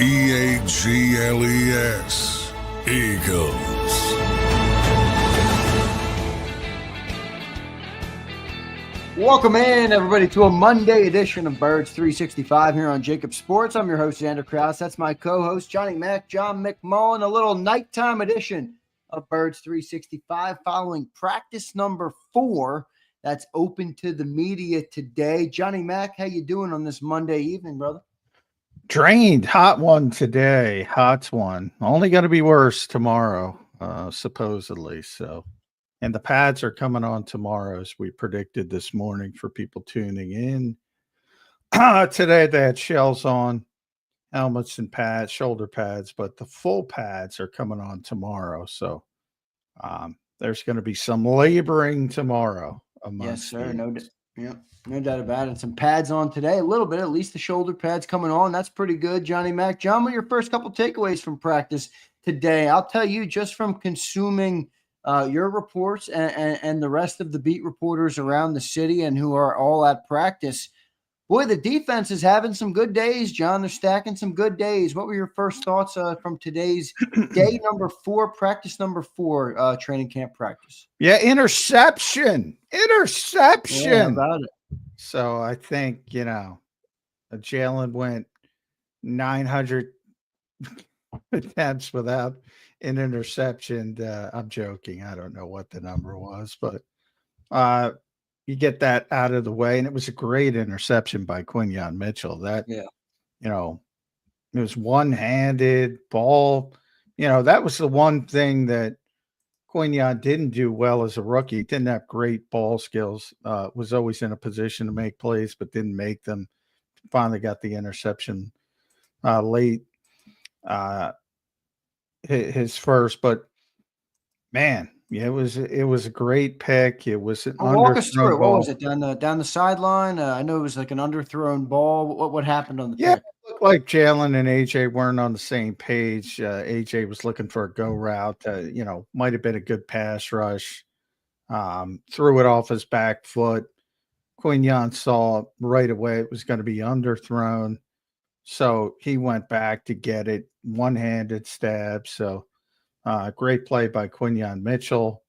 EAGLES, Eagles. Welcome in, everybody, to a Monday edition of Birds 365 here on JAKIB Sports. I'm your host, Zander Krause. That's my co-host, John McMullen. A little nighttime edition of Birds 365 following practice number 4 that's open to the media today. Johnny Mac, how you doing on this Monday evening, brother? Drained. Hot one today. Hot one. Only going to be worse tomorrow, supposedly. So, and the pads are coming on tomorrow, as we predicted this morning for people tuning in. Today they had shells on, helmets and pads, shoulder pads, but the full pads are coming on tomorrow. So there's going to be some laboring tomorrow. Yes, sir. No doubt about it. Some pads on today, a little bit, at least the shoulder pads coming on. That's pretty good, Johnny Mac. John, what are your first couple takeaways from practice today? I'll tell you, just from consuming your reports and the rest of the beat reporters around the city and who are all at practice, boy, the defense is having some good days, John. They're stacking some good days. What were your first thoughts from today's day number 4, practice number 4, training camp practice? Yeah, interception. Yeah, how about it? So I think, Jalen went 900 attempts without an interception. I'm joking. I don't know what the number was, but you get that out of the way. And it was a great interception by Quinyon Mitchell. It was one-handed ball. That was the one thing that Quinyon didn't do well as a rookie. Didn't have great ball skills. Was always in a position to make plays, but didn't make them. Finally got the interception late. His first, but man, yeah, it was a great pick. It was an Walk us through it. ball. What was it, down the sideline? I know it was like an underthrown ball. What happened on the Yeah, pick? it looked like Jalen and AJ weren't on the same page. AJ was looking for a go route. Might have been a good pass rush. Threw it off his back foot. Quinyon saw right away it was going to be underthrown. So he went back to get it, one-handed stab. So great play by Quinyon Mitchell.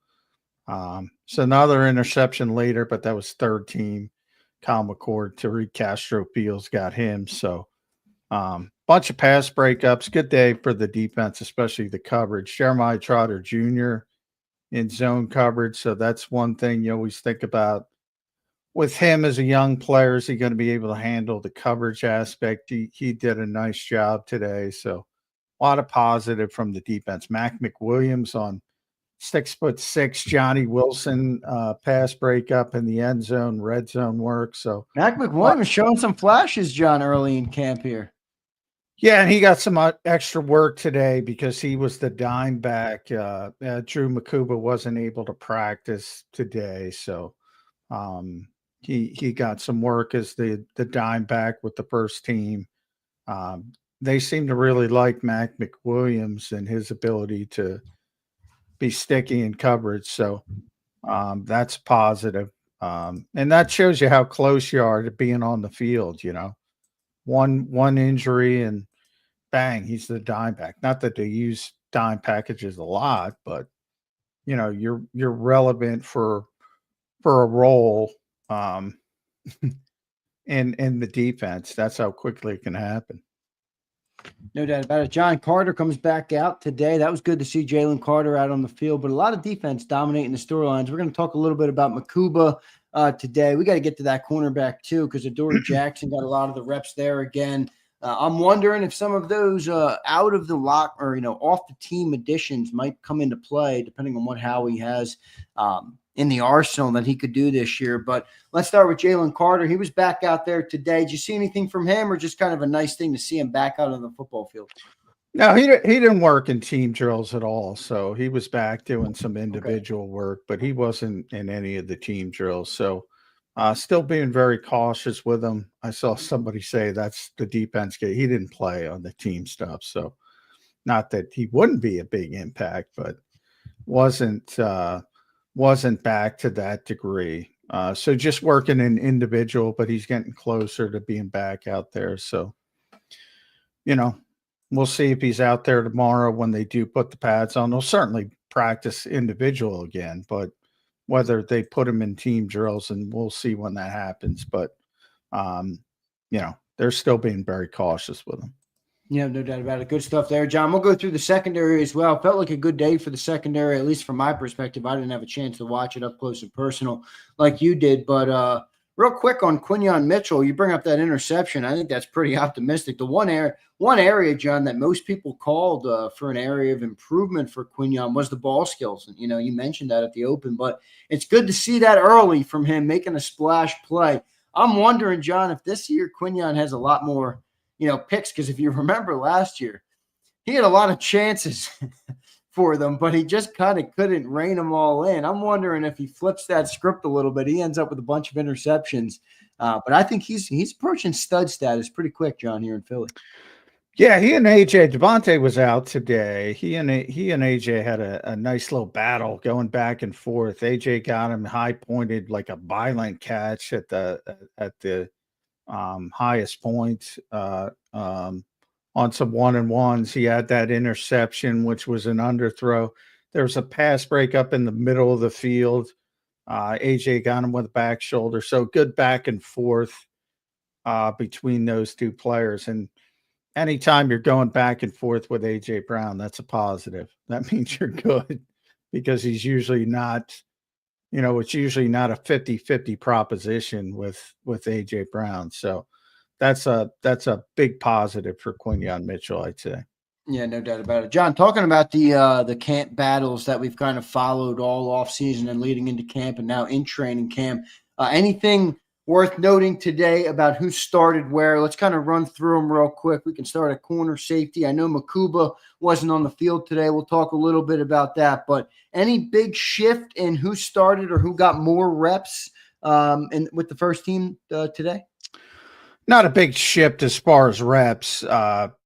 So another interception later, but that was third team. Kyle McCord, Tariq Castro-Fields got him. So bunch of pass breakups. Good day for the defense, especially the coverage. Jeremiah Trotter Jr. in zone coverage. So that's one thing you always think about with him as a young player. Is he going to be able to handle the coverage aspect? He did a nice job today. So a lot of positive from the defense. Mac McWilliams on 6'6", Johnny Wilson pass breakup in the end zone, red zone work. So Mac McWilliams showing some flashes, John, early in camp here. Yeah, and he got some extra work today because he was the dime back. Drew Makuba wasn't able to practice today, so he got some work as the dime back with the first team. They seem to really like Mac McWilliams and his ability to be sticky in coverage, so that's positive. And that shows you how close you are to being on the field. One injury and bang, he's the dime back. Not that they use dime packages a lot, but you're relevant for a role in the defense. That's how quickly it can happen. No doubt about it. John Carter comes back out today. That was good to see Jaylen Carter out on the field, but a lot of defense dominating the storylines. We're going to talk a little bit about Makuba today. We got to get to that cornerback too, because Adoree Jackson got a lot of the reps there again. I'm wondering if some of those out of the lock or off the team additions might come into play, depending on what Howie has in the arsenal that he could do this year. But let's start with Jaylen Carter. He was back out there today. Did you see anything from him, or just kind of a nice thing to see him back out on the football field? No, he didn't work in team drills at all. So he was back doing some individual work, but he wasn't in any of the team drills. So still being very cautious with him. I saw somebody say that's the defense game. He didn't play on the team stuff. So not that he wouldn't be a big impact, but wasn't back to that degree. So just working in individual, but he's getting closer to being back out there. So, We'll see if he's out there tomorrow when they do put the pads on. They'll certainly practice individual again, but whether they put him in team drills, and we'll see when that happens. But, they're still being very cautious with him. Yeah, no doubt about it. Good stuff there, John. We'll go through the secondary as well. Felt like a good day for the secondary, at least from my perspective. I didn't have a chance to watch it up close and personal like you did. But real quick on Quinyon Mitchell, you bring up that interception. I think that's pretty optimistic. The one area, John, that most people called for an area of improvement for Quinyon was the ball skills. And, you mentioned that at the open, but it's good to see that early from him making a splash play. I'm wondering, John, if this year Quinyon has a lot more picks, because if you remember last year, he had a lot of chances for them, but he just kind of couldn't rein them all in. I'm wondering if he flips that script a little bit, he ends up with a bunch of interceptions. But I think he's approaching stud status pretty quick, John, here in Philly. Yeah, he and AJ Devontae was out today. He and AJ had a nice little battle going back and forth. AJ got him high pointed like a violent catch at the highest point on some 1-and-1s. He had that interception, which was an underthrow. There was a pass break up in the middle of the field. AJ got him with a back shoulder. So good back and forth between those two players. And anytime you're going back and forth with AJ Brown, that's a positive. That means you're good, because he's usually not, it's usually not a 50-50 proposition with AJ Brown. So that's a big positive for Quinyon Mitchell, I'd say. Yeah, no doubt about it. John, talking about the camp battles that we've kind of followed all off season and leading into camp and now in training camp, anything worth noting today about who started where? Let's kind of run through them real quick. We can start at corner safety. I know Makuba wasn't on the field today. We'll talk a little bit about that. But any big shift in who started or who got more reps with the first team today? Not a big shift as far as reps.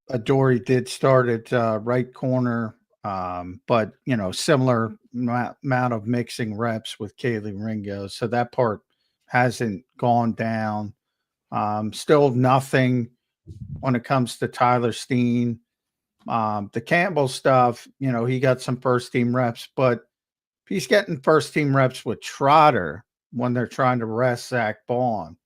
Adoree did start at right corner, but, similar amount of mixing reps with Kaylee Ringo. So that part hasn't gone down. Still nothing when it comes to Tyler Steen. The Campbell stuff, he got some first team reps, but he's getting first team reps with Trotter when they're trying to rest Zach Baun.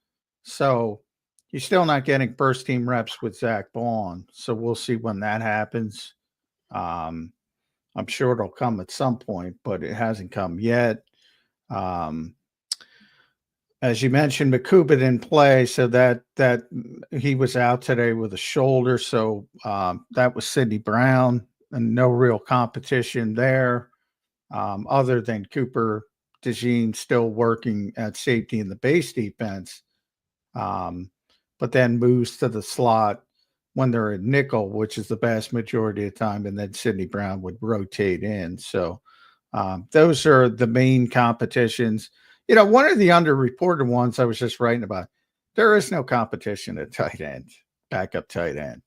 So he's still not getting first team reps with Zach Baun. So we'll see when that happens. I'm sure it'll come at some point, but it hasn't come yet. As you mentioned, Makuba didn't play, so that he was out today with a shoulder. So that was Sidney Brown, and no real competition there, other than Cooper DeJean still working at safety in the base defense, but then moves to the slot when they're at nickel, which is the vast majority of the time, and then Sidney Brown would rotate in. So those are the main competitions. One of the underreported ones I was just writing about, there is no competition at tight end, backup tight end.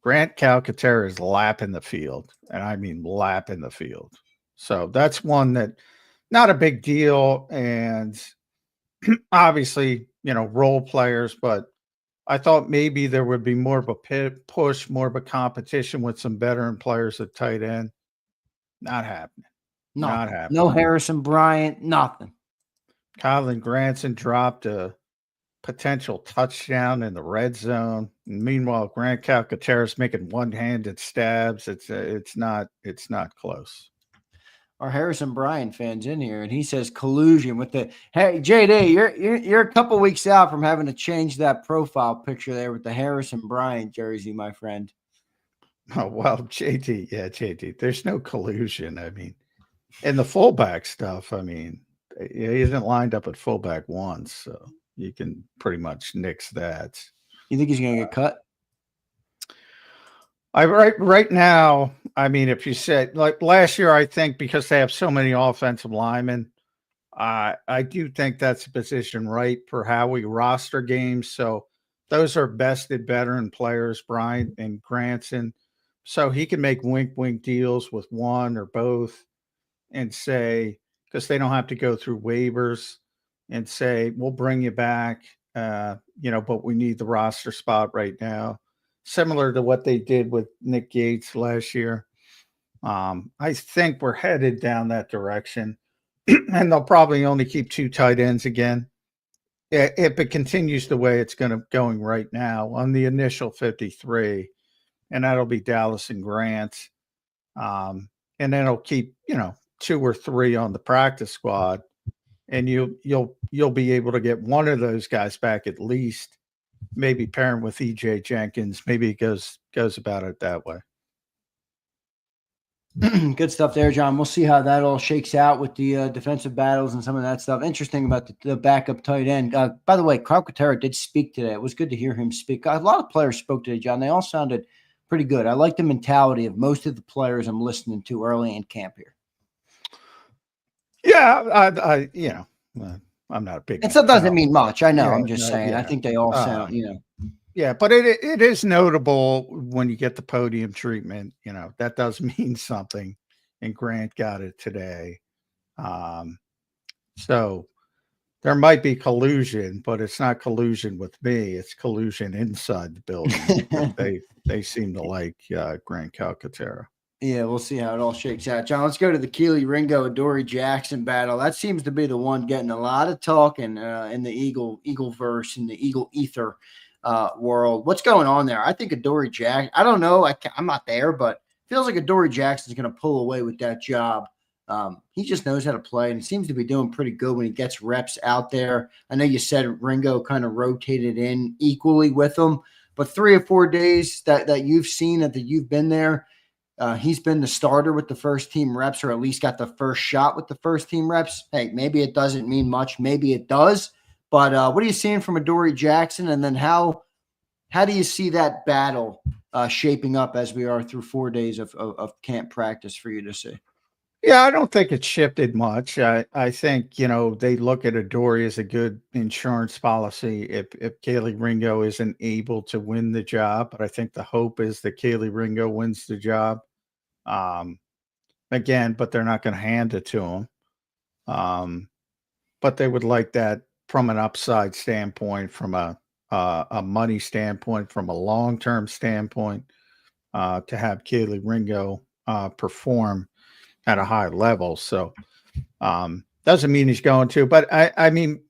Grant Calcaterra is lapping the field, and I mean lapping the field. So that's one that not a big deal, and obviously, role players, but I thought maybe there would be more of a push, more of a competition with some veteran players at tight end. Not happening. Nothing. Not happening. No Harrison Bryant, nothing. Kylan Granson dropped a potential touchdown in the red zone. And meanwhile, Grant Calcaterra's making one-handed stabs. It's not close. Our Harrison Bryant fans in here, and he says collusion with the. Hey, JD, you're a couple weeks out from having to change that profile picture there with the Harrison Bryant jersey, my friend. Oh well, JD. There's no collusion. I mean, and the fullback stuff. I mean, he isn't lined up at fullback once, so you can pretty much nix that. You think he's going to get cut? Right now, I mean, if you said like last year, I think because they have so many offensive linemen, I do think that's a position right for how we roster games. So those are vested veteran players, Bryant and Granson. So he can make wink deals with one or both and say, because they don't have to go through waivers, and say, we'll bring you back, but we need the roster spot right now. similar to what they did with Nick Gates last year. I think we're headed down that direction, and they'll probably only keep 2 tight ends again. If it continues the way it's going right now on the initial 53, and that'll be Dallas and Grant. And then it'll keep, 2 or 3 on the practice squad, and you'll be able to get one of those guys back at least, maybe pairing with EJ Jenkins. Maybe it goes about it that way. Good stuff there, John. We'll see how that all shakes out with the defensive battles and some of that stuff. Interesting about the backup tight end. By the way, Calcaterra did speak today. It was good to hear him speak. A lot of players spoke today, John. They all sounded pretty good. I like the mentality of most of the players I'm listening to early in camp here. Yeah, I'm not a big. It still doesn't mean much. I know. Yeah, I'm just saying. yeah. I think they all sound, Yeah, but it is notable when you get the podium treatment. That does mean something, and Grant got it today. So there might be collusion, but it's not collusion with me. It's collusion inside the building. they seem to like Grant Calcaterra. Yeah, we'll see how it all shakes out. John, let's go to the Keely Ringo Adoree Jackson battle. That seems to be the one getting a lot of talking in the Eagle verse, in the Eagle ether world. What's going on there? I think Adoree Jackson, I don't know. I'm not there, but it feels like Adoree Jackson's going to pull away with that job. He just knows how to play, and he seems to be doing pretty good when he gets reps out there. I know you said Ringo kind of rotated in equally with him, but 3 or 4 days that you've seen, that you've been there, he's been the starter with the first team reps, or at least got the first shot with the first team reps. Hey, maybe it doesn't mean much. Maybe it does. But what are you seeing from Adoree Jackson? And then how do you see that battle shaping up as we are through 4 days of camp practice for you to see? Yeah, I don't think it shifted much. I think, they look at Adoree as a good insurance policy if Kaylee Ringo isn't able to win the job. But I think the hope is that Kaylee Ringo wins the job. Again, but they're not going to hand it to him. But they would like that from an upside standpoint, from a money standpoint, from a long-term standpoint, to have Kaylee Ringo perform at a high level. So doesn't mean he's going to, but I mean,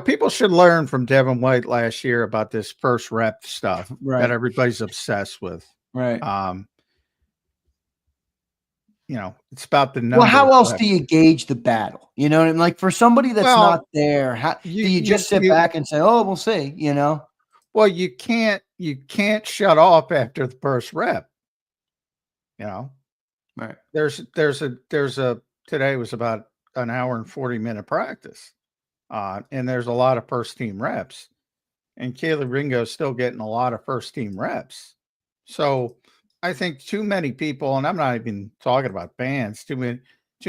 people should learn from Devin White last year about this first rep stuff that everybody's obsessed with. Right. It's about the number. Well, how else do you gauge the battle? You know what I mean? Like, for somebody that's not there, do you just sit back and say, "Oh, we'll see"? Well, you can't shut off after the first rep. Right. There's a today was about an hour and 40-minute practice, and there's a lot of first team reps, and Kaylee Ringo's still getting a lot of first team reps. So I think too many people, and I'm not even talking about fans, too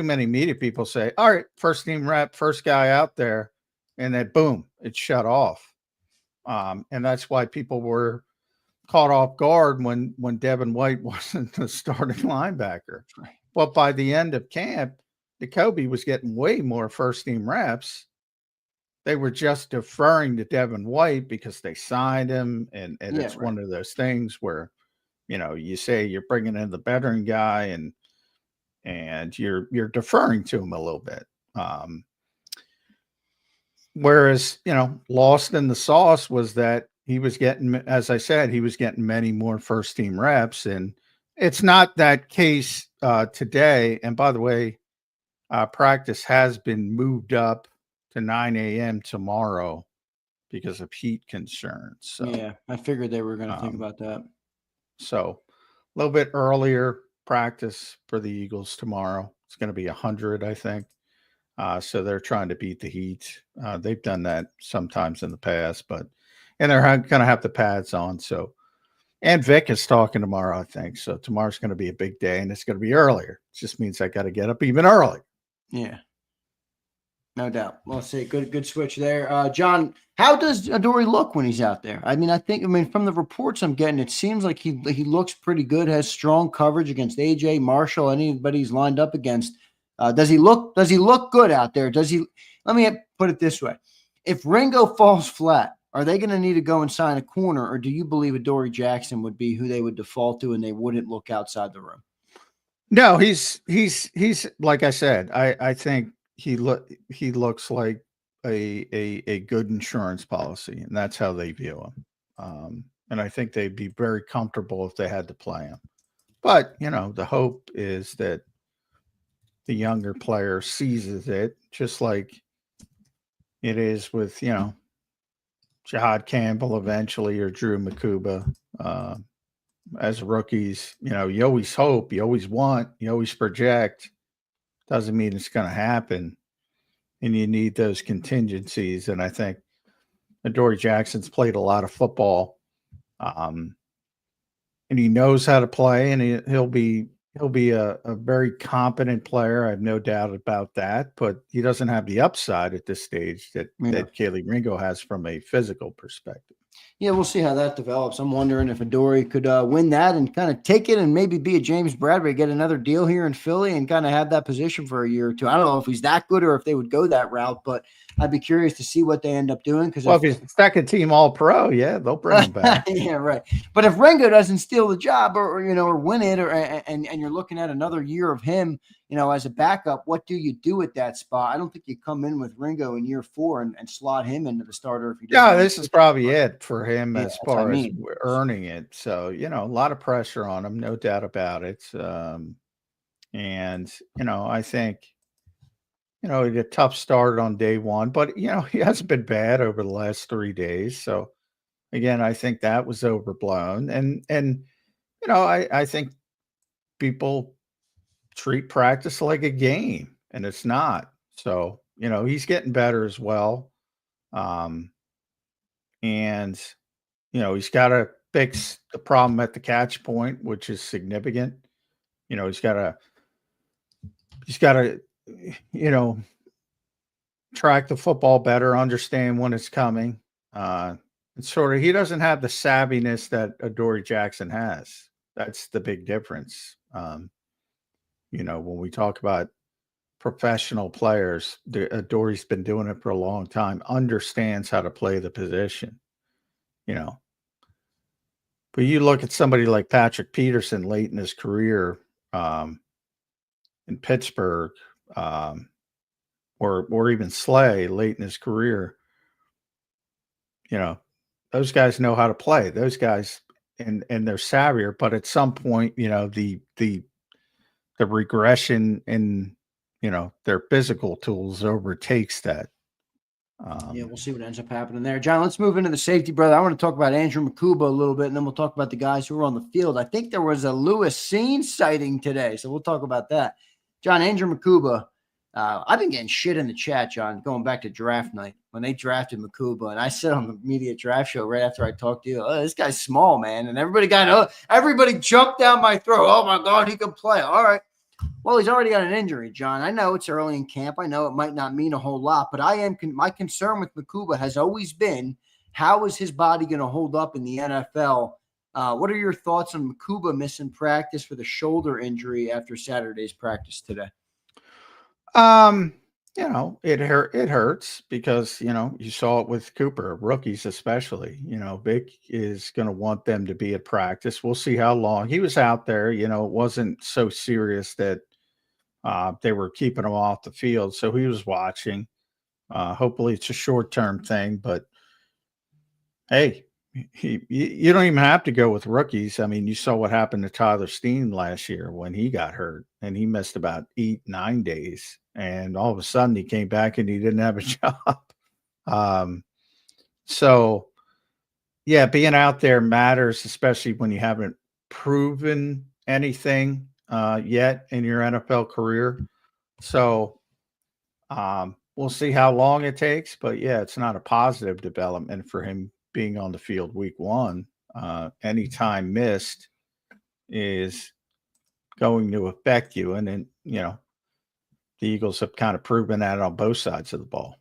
many media people say, all right, first team rep, first guy out there, and then boom, it's shut off. And that's why people were caught off guard when Devin White wasn't the starting linebacker. Right. But by the end of camp, Jacoby was getting way more first team reps. They were just deferring to Devin White because they signed him, and it's one of those things where, you say you're bringing in the veteran guy, and you're deferring to him a little bit. Whereas, lost in the sauce was that he was getting, as I said, he was getting many more first team reps, and it's not that case today. And by the way, practice has been moved up to 9 a.m. tomorrow because of heat concerns. So, yeah, I figured they were going to think about that. So a little bit earlier practice for the Eagles tomorrow. It's going to be 100, I think. So they're trying to beat the heat. They've done that sometimes in the past, and they're going to have the pads on. So, and Vic is talking tomorrow, I think. So tomorrow's going to be a big day, and it's going to be earlier. It just means I got to get up even early. Yeah. No doubt. Well, see, good switch there. John, how does Adoree look when he's out there? I mean, from the reports I'm getting, it seems like he looks pretty good, has strong coverage against AJ, Marshall, anybody he's lined up against. Does he look good out there? Let me put it this way. If Ringo falls flat, Are they going to need to go and sign a corner, or do you believe Adoree Jackson would be who they would default to and they wouldn't look outside the room? No, he's like I said, I think he looks like a good insurance policy, and that's how they view him. And I think they'd be very comfortable if they had to play him. But, you know, the hope is that the younger player seizes it, just like it is with, you know, Jihad Campbell eventually, or Drew Makuba. As rookies, you know, you always hope, you always want, you always project. Doesn't mean it's going to happen. And you need those contingencies. And I think Adoree Jackson's played a lot of football. And he knows how to play, and he'll be a very competent player. I have no doubt about that. But he doesn't have the upside at this stage that Kelee Ringo has from a physical perspective. Yeah, we'll see how that develops. I'm wondering if Adoree could win that and kind of take it and maybe be a James Bradbury, get another deal here in Philly and kind of have that position for a year or two. I don't know if he's that good or if they would go that route, but I'd be curious to see what they end up doing. Because if he's second team All-Pro, yeah, they'll bring him back. Yeah, right. But if Ringo doesn't steal the job or you know, or win it, or and you're looking at another year of him, you know, as a backup, what do you do at that spot? I don't think you come in with Ringo in year 4 and slot him into the starter. If you this is probably it for him as far as earning it. So, you know, a lot of pressure on him, no doubt about it. And, you know, I think, you know, he had a tough start on day one, but, you know, he hasn't been bad over the last 3 days. So, again, I think that was overblown. And you know, I think people treat practice like a game, and it's not. So, you know, he's getting better as well. And, you know, he's got to fix the problem at the catch point, which is significant. You know, he's got to, you know, track the football better, understand when it's coming. It's sort of, he doesn't have the savviness that Adoree Jackson has. That's the big difference. You know, when we talk about professional players, Adoree's been doing it for a long time, understands how to play the position, you know. But you look at somebody like Patrick Peterson late in his career in Pittsburgh, or even Slay late in his career, you know, those guys know how to play. Those guys, and they're savvier, but at some point, you know, the regression in, you know, their physical tools overtakes that. Yeah, we'll see what ends up happening there. John, let's move into the safety, brother. I want to talk about Andrew Makuba a little bit, and then we'll talk about the guys who were on the field. I think there was a Lewis Scene sighting today, so we'll talk about that. John, Andrew Makuba, I've been getting shit in the chat, John, going back to draft night when they drafted Makuba, and I said on the media draft show right after I talked to you, oh, this guy's small, man, and everybody jumped down my throat. Oh my God, he can play. All right. Well, he's already got an injury, John. I know it's early in camp. I know it might not mean a whole lot, but my concern with Makuba has always been, how is his body going to hold up in the NFL? What are your thoughts on Makuba missing practice with a shoulder injury after Saturday's practice today? You know, it hurts because, you know, you saw it with Cooper, rookies especially. You know, Vic is going to want them to be at practice. We'll see how long. He was out there. You know, it wasn't so serious that they were keeping him off the field. So he was watching. Hopefully it's a short-term thing, but hey, you don't even have to go with rookies. I mean, you saw what happened to Tyler Steen last year when he got hurt, and he missed about 8-9 days. And all of a sudden he came back and he didn't have a job. So yeah, being out there matters, especially when you haven't proven anything yet in your NFL career. So we'll see how long it takes, but yeah, it's not a positive development for him being on the field week 1. Any time missed is going to affect you. And then, you know, the Eagles have kind of proven that on both sides of the ball.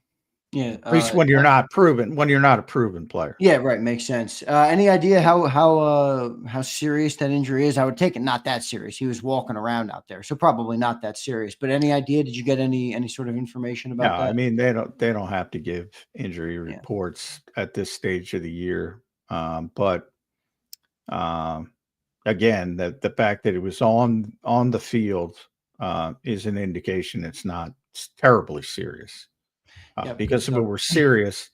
Yeah. At least when you're not a proven player. Yeah, right. Makes sense. Any idea how serious that injury is? I would take it not that serious. He was walking around out there, so probably not that serious. But any idea? Did you get any sort of information No, about that? I mean they don't have to give injury Yeah. reports at this stage of the year. But again, the fact that it was on the field is an indication it's terribly serious. Yeah, Because if it were serious,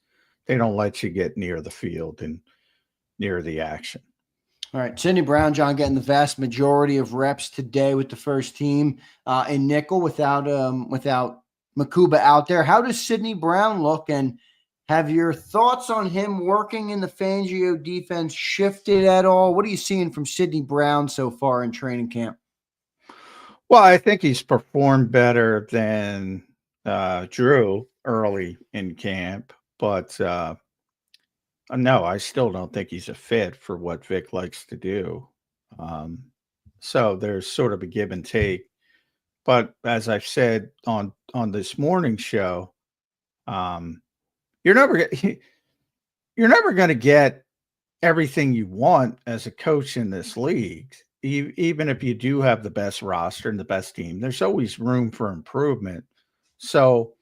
they don't let you get near the field and near the action. All right, Sidney Brown, John, getting the vast majority of reps today with the first team in nickel without Makuba out there. How does Sidney Brown look, and have your thoughts on him working in the Fangio defense shifted at all? What are you seeing from Sidney Brown so far in training camp? Well, I think he's performed better than Drew early in camp, but no, I still don't think he's a fit for what Vic likes to do. So there's sort of a give and take. But as I've said on this morning show, you're never going to get everything you want as a coach in this league. Even if you do have the best roster and the best team, there's always room for improvement. So,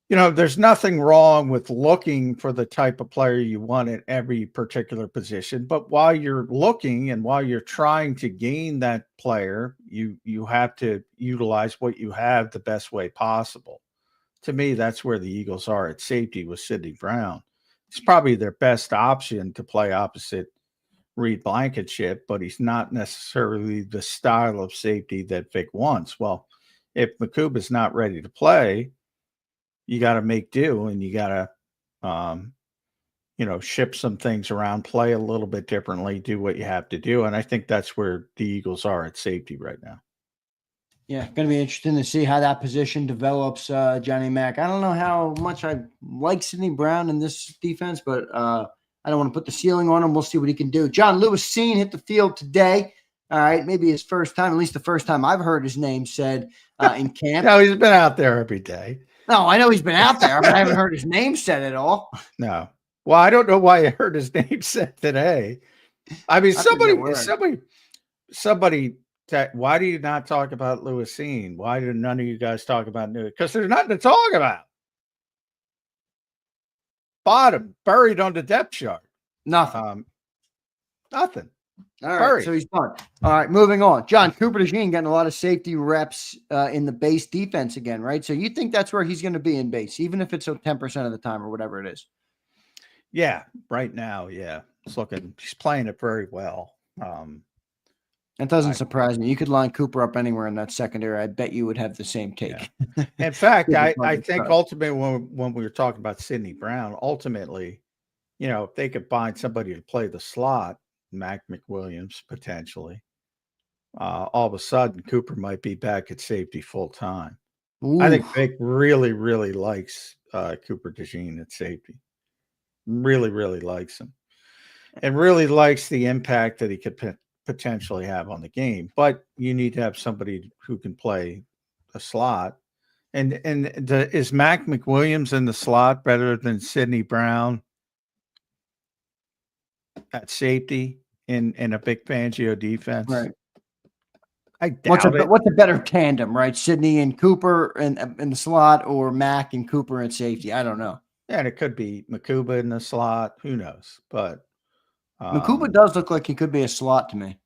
there's nothing wrong with looking for the type of player you want at every particular position. But while you're looking and while you're trying to gain that player, you have to utilize what you have the best way possible. To me, that's where the Eagles are at safety with Sidney Brown. It's probably their best option to play opposite Reed Blankenship, but he's not necessarily the style of safety that Vic wants. Well, if Makuba's not ready to play, you got to make do, and you got to, ship some things around, play a little bit differently, do what you have to do. And I think that's where the Eagles are at safety right now. Yeah, going to be interesting to see how that position develops, Johnny Mac. I don't know how much I like Sidney Brown in this defense, but I don't want to put the ceiling on him. We'll see what he can do. John Lewis Seen hit the field today. All right, maybe his first time, at least the first time I've heard his name said in camp. No, he's been out there every day. No, I know he's been out there, but I haven't heard his name said at all. No. Well, I don't know why I heard his name said today. I mean, somebody. Why do you not talk about Lewis Seen? Why do none of you guys talk about Lewis? Because there's nothing to talk about. Bottom, buried on the depth chart. Nothing. Nothing. All right, so he's done. All right, moving on. John, Cooper DeJean getting a lot of safety reps in the base defense again, right? So you think that's where he's going to be in base, even if it's 10% of the time or whatever it is? Yeah, right now, yeah. He's playing it very well. That doesn't surprise me. You could line Cooper up anywhere in that secondary. I bet you would have the same take. Yeah. In fact, I think ultimately when we were talking about Sidney Brown, ultimately, if they could find somebody to play the slot, Mac McWilliams potentially, all of a sudden Cooper might be back at safety full time. I think Vic really, really likes Cooper DeJean at safety. Really, really likes him, and really likes the impact that he could potentially have on the game. But you need to have somebody who can play a slot. And is Mac McWilliams in the slot better than Sidney Brown at safety in a Vic Fangio defense? Right. I doubt it. What's a better tandem, right? Sidney and Cooper in the slot, or Mac and Cooper at safety? I don't know. Yeah, and it could be Makuba in the slot. Who knows? But Makuba does look like he could be a slot to me.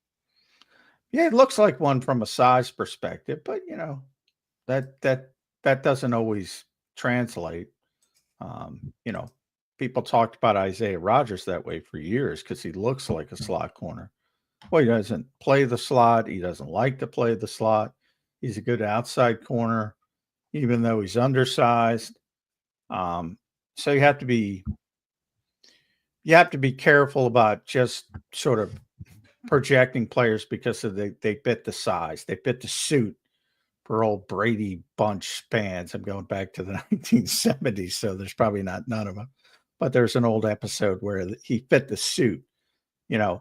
Yeah, it looks like one from a size perspective, but that doesn't always translate. People talked about Isaiah Rodgers that way for years because he looks like a slot corner. Well, he doesn't play the slot. He doesn't like to play the slot. He's a good outside corner, even though he's undersized. So you have to be careful about just sort of projecting players because they fit the size, they fit the suit for old Brady Bunch spans. I'm going back to the 1970s, so there's probably none of them, but there's an old episode where he fit the suit.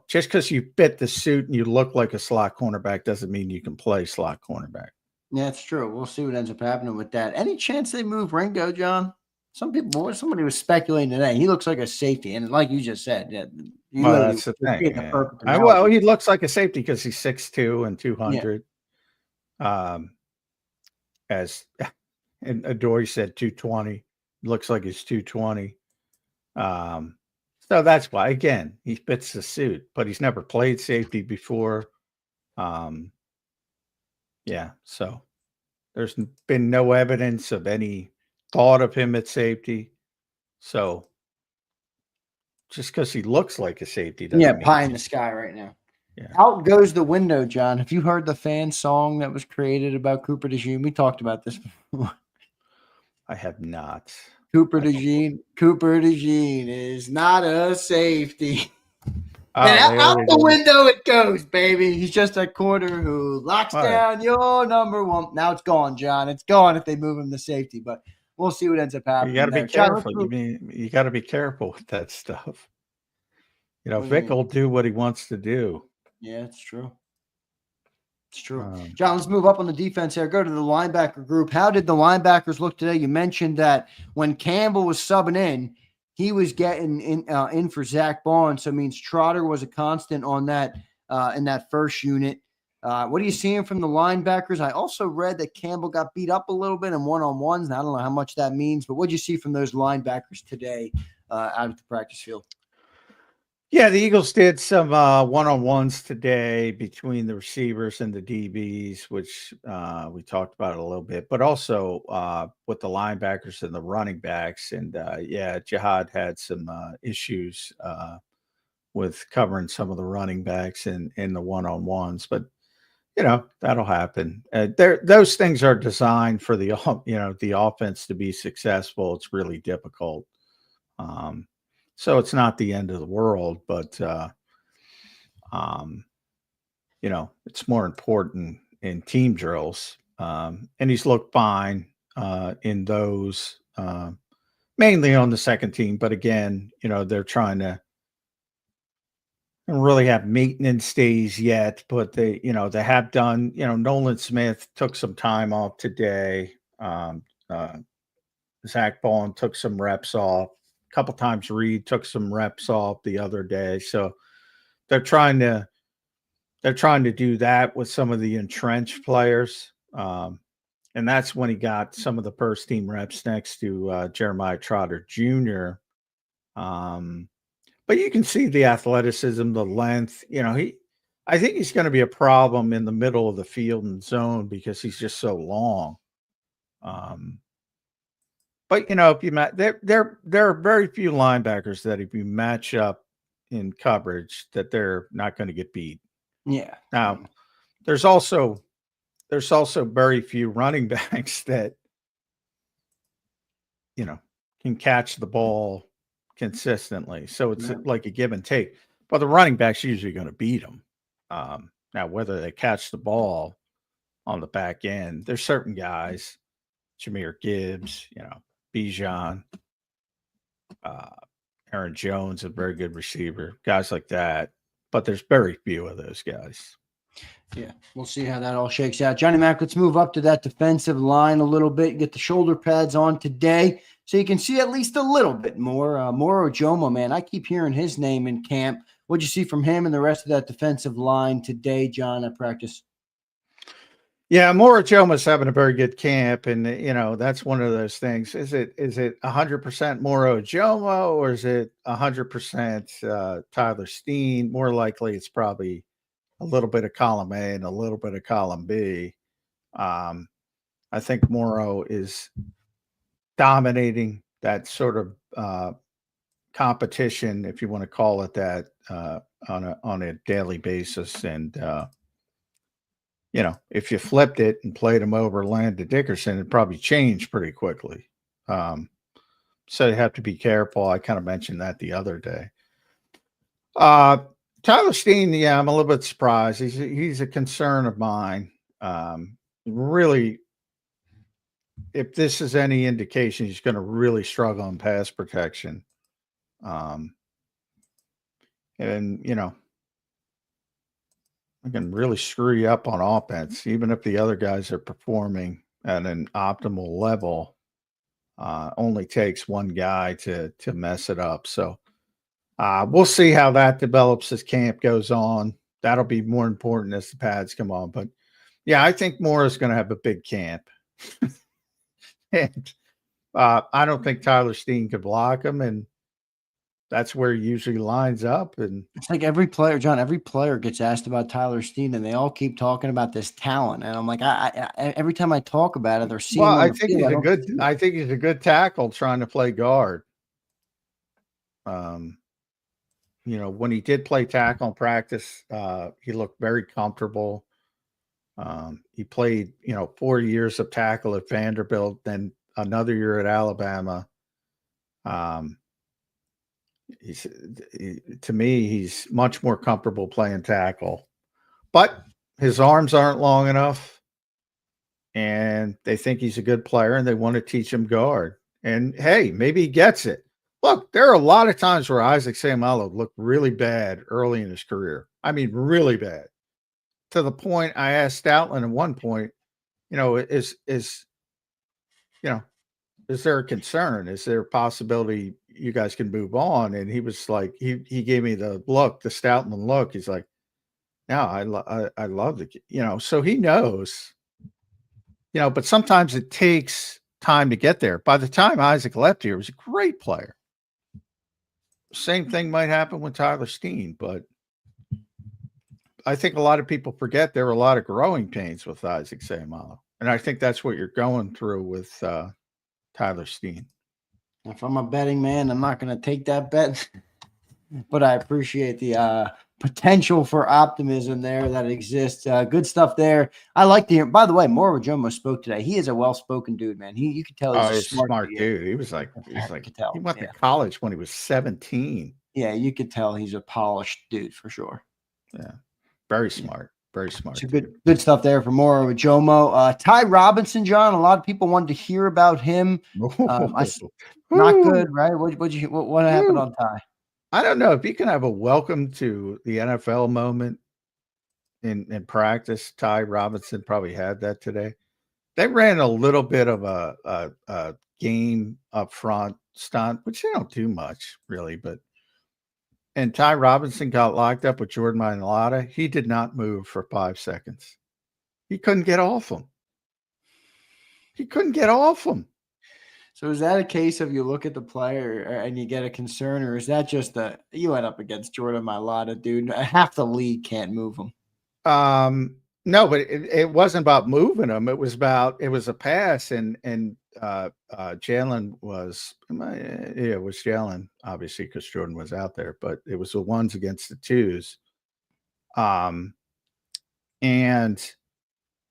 Just because you fit the suit and you look like a slot cornerback doesn't mean you can play slot cornerback. Yeah, that's true. We'll see what ends up happening with that. Any chance they move Ringo, John? somebody was speculating today. He looks like a safety, and like you just said, yeah, Well, that's the thing. the Yeah. perfect Well, analogy. he looks like a safety because he's 6'2" and Yeah. 200. As and Adore said, 220. Looks like he's 220. So that's why, again, he fits the suit, but he's never played safety before. Yeah, so there's been no evidence of any thought of him at safety. So just because he looks like a safety doesn't mean Pie in the sky right now. Yeah. Out goes the window, John. Have you heard the fan song that was created about Cooper DeJean? We talked about this before. I have not. Cooper DeJean is not a safety. And out the window it goes, baby. He's just a quarter who locks down your number one. Now it's gone, John. It's gone if they move him to safety, but we'll see what ends up happening. You got to be careful. You got to be careful with that stuff. You know, Vic will do what he wants to do. Yeah, it's true. It's true. John, let's move up on the defense here. Go to the linebacker group. How did the linebackers look today? You mentioned that when Campbell was subbing in, he was getting in for Zach Bond. So it means Trotter was a constant on that in that first unit. What are you seeing from the linebackers? I also read that Campbell got beat up a little bit in one-on-ones. Now, I don't know how much that means, but what did you see from those linebackers today out at the practice field? Yeah, the Eagles did some one-on-ones today between the receivers and the DBs, which we talked about a little bit, but also with the linebackers and the running backs. And Jihad had some issues with covering some of the running backs in the one-on-ones, but you know, that'll happen. Those things are designed for the offense to be successful. It's really difficult. So it's not the end of the world, but it's more important in team drills. And he's looked fine in those, mainly on the second team. But again, they're trying to really have maintenance days yet, but they have done, Nolan Smith took some time off today. Zach Bond took some reps off. A couple times Reed took some reps off the other day. So they're trying to do that with some of the entrenched players. And that's when he got some of the first team reps next to Jeremiah Trotter Jr. But you can see the athleticism, the length. I think he's going to be a problem in the middle of the field and zone because he's just so long. But if you there are very few linebackers that if you match up in coverage that they're not going to get beat. Yeah. Now, there's also very few running backs that can catch the ball consistently. So it's like a give and take. But the running back's usually going to beat them. Now, whether they catch the ball on the back end, there's certain guys, Jahmyr Gibbs, Bijan, Aaron Jones, a very good receiver, guys like that. But there's very few of those guys. Yeah, we'll see how that all shakes out. Johnny Mac, let's move up to that defensive line a little bit. Get the shoulder pads on today so you can see at least a little bit more. Moro Jomo, man, I keep hearing his name in camp. What'd you see from him and the rest of that defensive line today, John, at practice? Yeah, Moro Jomo's having a very good camp, and that's one of those things. Is it 100% Moro Jomo, or is it 100% Tyler Steen? More likely, it's probably a little bit of column A and a little bit of column B. I think Moro is dominating that sort of competition, if you want to call it that, on a daily basis. And if you flipped it and played him over Landon Dickerson, it'd probably change pretty quickly. So you have to be careful. I kind of mentioned that the other day. Tyler Steen, yeah, I'm a little bit surprised. He's a concern of mine. Really, if this is any indication, he's going to really struggle in pass protection. And I can really screw you up on offense, even if the other guys are performing at an optimal level. Only takes one guy to mess it up. So we'll see how that develops as camp goes on. That'll be more important as the pads come on. But yeah, I think Moore is going to have a big camp. And I don't think Tyler Steen could block him, and that's where he usually lines up. And it's like every player, John, every player gets asked about Tyler Steen, and they all keep talking about this talent. And I'm like, I every time I talk about it, they're seeing. Well, I think he's a good. I think he's a good tackle trying to play guard. When he did play tackle in practice, he looked very comfortable. He played, 4 years of tackle at Vanderbilt, then another year at Alabama. To me, he's much more comfortable playing tackle, but his arms aren't long enough, and they think he's a good player, and they want to teach him guard. And hey, maybe he gets it. Look, there are a lot of times where Isaac Seumalo looked really bad early in his career. I mean, really bad. To the point I asked Stoutland at one point, is there a concern? Is there a possibility you guys can move on? And he was like, he gave me the Stoutland look. He's like, no, I love the, so he knows, but sometimes it takes time to get there. By the time Isaac left here, he was a great player. Same thing might happen with Tyler Steen, but I think a lot of people forget there were a lot of growing pains with Isaac Seumalo. And I think that's what you're going through with Tyler Steen. If I'm a betting man, I'm not going to take that bet, but I appreciate the potential for optimism there that exists. Good stuff there. I like to hear. By the way, Moro Jomo spoke today. He is a well-spoken dude, man. You could tell he's a smart dude. He went to college when he was 17. Yeah, you could tell he's a polished dude for sure. Yeah, very smart. Very smart. So good stuff there for Moro Jomo. Ty Robinson, John. A lot of people wanted to hear about him. Not good, right? What happened on Ty? I don't know if you can have a welcome to the NFL moment in practice. Ty Robinson probably had that today. They ran a little bit of a game up front stunt, which they don't do much really, and Ty Robinson got locked up with Jordan Mailata. He did not move for 5 seconds. He couldn't get off him. So is that a case of you look at the player and you get a concern, or is that just you went up against Jordan Mailata, dude? Half the league can't move him. No, but it wasn't about moving him. It was a pass, and Jalen was Jalen, obviously, because Jordan was out there, but it was the ones against the twos. And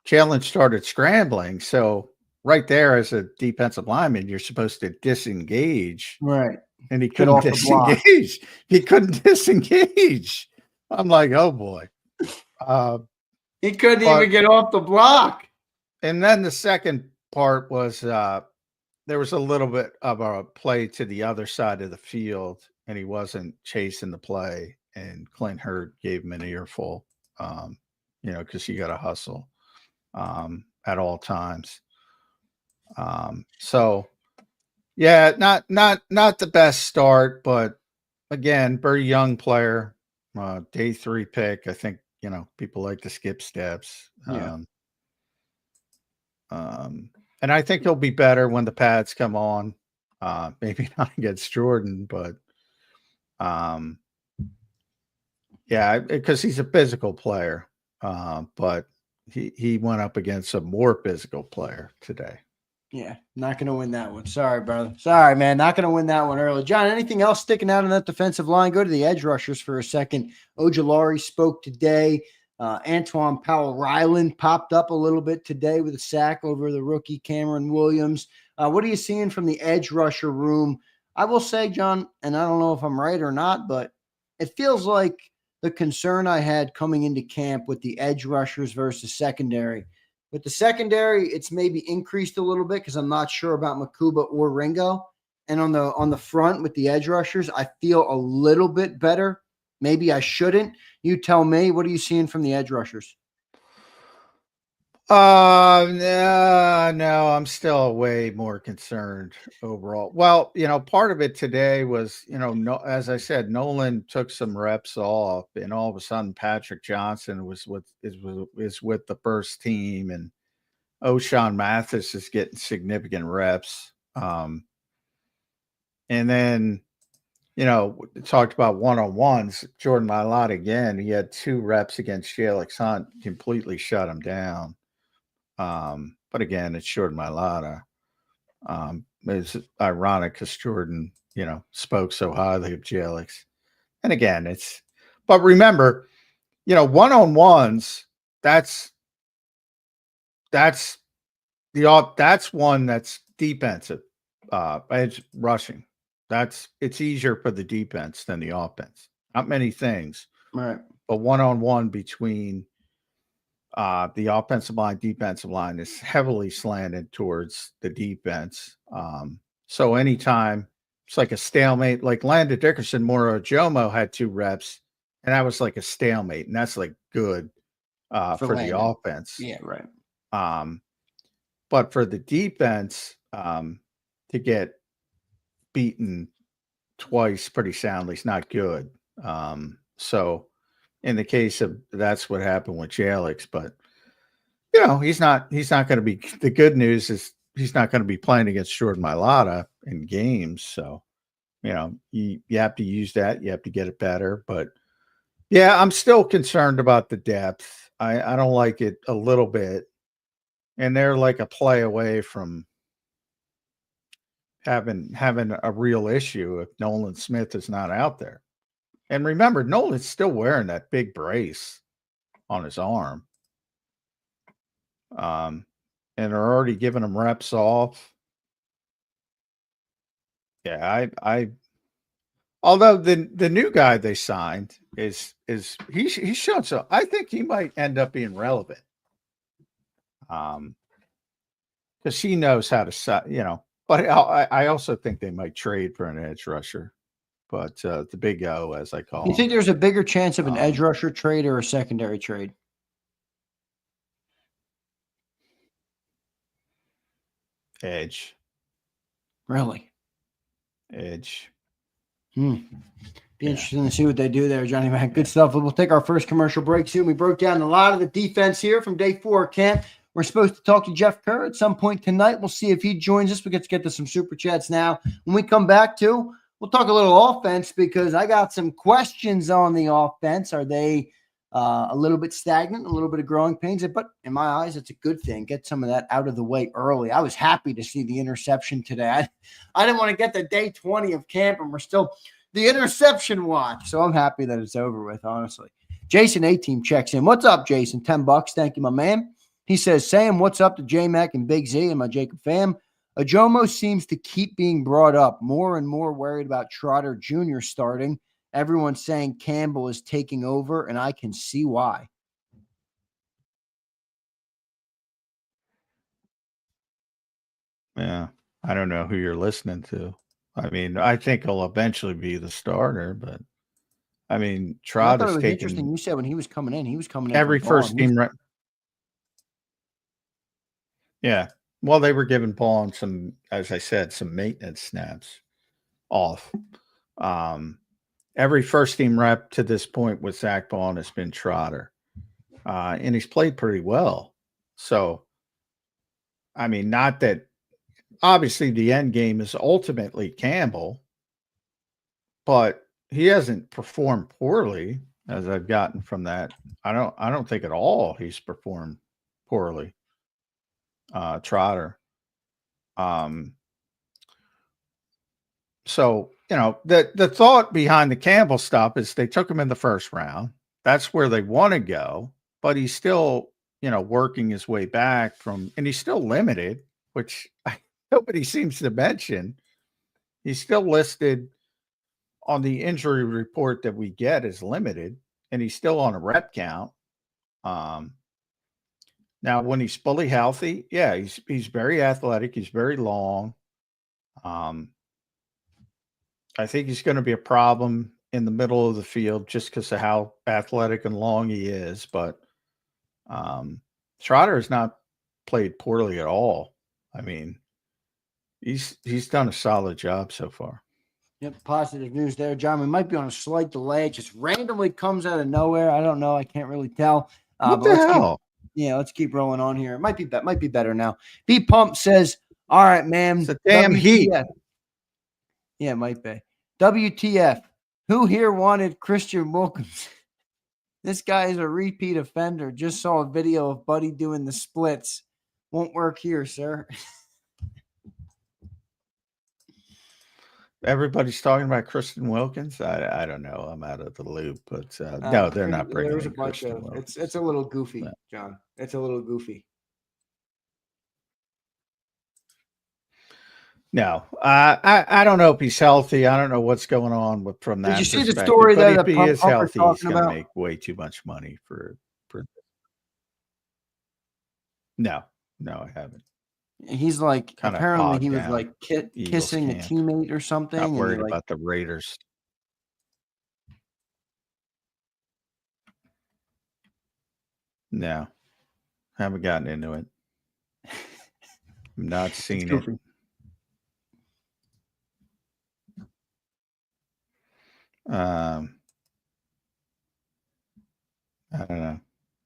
Jalen started scrambling. So right there, as a defensive lineman, you're supposed to disengage. Right. And he couldn't disengage. He couldn't disengage. I'm like, oh boy. He couldn't even get off the block. And then the second part was there was a little bit of a play to the other side of the field, and he wasn't chasing the play. And Clint Hurd gave him an earful, because you got to hustle at all times. So yeah, not the best start, but again, very young player, day 3 pick. I think, people like to skip steps. Yeah. And I think he'll be better when the pads come on. Maybe not against Jordan, but yeah, because he's a physical player. But he went up against a more physical player today. Yeah, not going to win that one. Sorry, brother. Sorry, man. Not going to win that one early. John, anything else sticking out on that defensive line? Go to the edge rushers for a second. Ojulari spoke today. Antoine Powell-Ryland popped up a little bit today with a sack over the rookie Cameron Williams. What are you seeing from the edge rusher room? I will say, John, and I don't know if I'm right or not, but it feels like the concern I had coming into camp with the edge rushers versus secondary. With the secondary, it's maybe increased a little bit because I'm not sure about Makuba or Ringo. And on the front with the edge rushers, I feel a little bit better. Maybe I shouldn't. You tell me, what are you seeing from the edge rushers? No, I'm still way more concerned overall. Well, part of it today was, no, as I said, Nolan took some reps off, and all of a sudden Patrick Johnson is with the first team, and O'Shawn Mathis is getting significant reps. And then, talked about one-on-ones. Jordan Mailata again, he had 2 reps against Jalen Hunt, completely shut him down. But again, it's Jordan Mailata. It's ironic because Jordan, spoke so highly of Jalen. And again, but remember, one-on-ones, that's one that's defensive, edge rushing. It's easier for the defense than the offense. Not many things, Right. but one-on-one between the offensive line, defensive line is heavily slanted towards the defense. So anytime it's like a stalemate, like Landon Dickerson, Moro Jomo had 2 reps, and that was like a stalemate, and that's like good for the offense. Yeah, right. But for the defense, to get beaten twice pretty soundly is not good. So in the case of that's what happened with Jalix, but he's not going to be. The good news is he's not going to be playing against Jordan Mailata in games. So you have to use that. You have to get it better. But yeah, I'm still concerned about the depth. I don't like it a little bit, and they're like a play away from having a real issue if Nolan Smith is not out there. And remember, Nolan's still wearing that big brace on his arm. And they're already giving him reps off. Yeah, although the new guy they signed he's shown, so I think he might end up being relevant. Because he knows how to but I also think they might trade for an edge rusher. But the big O, as I call him. You think there's a bigger chance of an edge rusher trade or a secondary trade? Edge. Really? Edge. Be interesting to see what they do there, Johnny Mac. Good stuff. We'll take our first commercial break soon. We broke down a lot of the defense here from day 4 of camp. We're supposed to talk to Jeff Kerr at some point tonight. We'll see if he joins us. We get to get to some super chats now. When we come back we'll talk a little offense because I got some questions on the offense. Are they a little bit stagnant, a little bit of growing pains? But in my eyes, it's a good thing. Get some of that out of the way early. I was happy to see the interception today. I didn't want to get to day 20 of camp and we're still the interception watch. So I'm happy that it's over with, honestly. Jason A-Team checks in. What's up, Jason? $10. Thank you, my man. He says, Sam, what's up to J-Mac and Big Z and my Jacob fam? Ajomo seems to keep being brought up. More and more worried about Trotter Jr. starting. Everyone's saying Campbell is taking over, and I can see why. Yeah, I don't know who you're listening to. I mean, I think he'll eventually be the starter, but I mean, Trotter is taking. Interesting. You said when he was coming in every first team. Yeah. Well, they were giving Paul some, as I said, some maintenance snaps off. Every first team rep to this point with Zach Ball has been Trotter. And he's played pretty well. So, I mean, not that obviously the end game is ultimately Campbell, but he hasn't performed poorly as I've gotten from that. I don't think at all he's performed poorly. Trotter. So, the thought behind the Campbell stuff is they took him in the first round. That's where they want to go, but he's still, working his way back and he's still limited, which nobody seems to mention. He's still listed on the injury report that we get as limited, and he's still on a rep count. Now, when he's fully healthy, yeah, he's very athletic. He's very long. I think he's going to be a problem in the middle of the field just because of how athletic and long he is. But Trotter has not played poorly at all. I mean, he's done a solid job so far. Yep, positive news there, John. We might be on a slight delay. It just randomly comes out of nowhere. I don't know. I can't really tell. What the hell? Let's keep rolling on here. It might be better now. B Pump says, "All right, man. It's a damn heat." Yeah, it might be. WTF? Who here wanted Christian Wilkins? This guy is a repeat offender. Just saw a video of Buddy doing the splits. Won't work here, sir." Everybody's talking about Christian Wilkins. I don't know. I'm out of the loop, but no, they're not bringing in Christian Wilkins. It's a little goofy, John. It's a little goofy. No, I don't know if he's healthy. I don't know what's going on from that. Did you see the story there? If he is healthy, he's going to make way too much money for. No, I haven't. He's like, Kinda apparently he was down. like kissing a teammate or something. Not worried like, about the Raiders. No, haven't gotten into it. Not seen it. I don't know.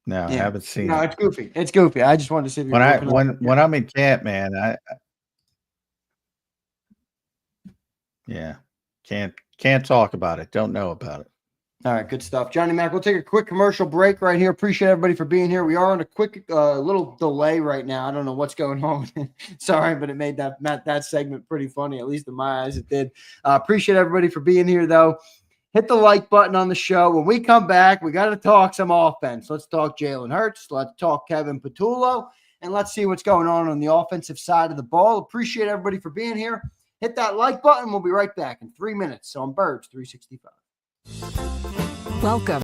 No, I haven't seen it. No, it's goofy. It's goofy. I just wanted to see if when I'm in camp, man. Can't talk about it. Don't know about it. All right, good stuff. Johnny Mac, we'll take a quick commercial break right here. Appreciate everybody for being here. We are on a quick little delay right now. I don't know what's going on. Sorry, but it made that segment pretty funny, at least in my eyes it did. Appreciate everybody for being here, though. Hit the like button on the show. When we come back, we got to talk some offense. Let's talk Jalen Hurts. Let's talk Kevin Patullo. And let's see what's going on the offensive side of the ball. Appreciate everybody for being here. Hit that like button. We'll be right back in 3 minutes on Birds 365. Welcome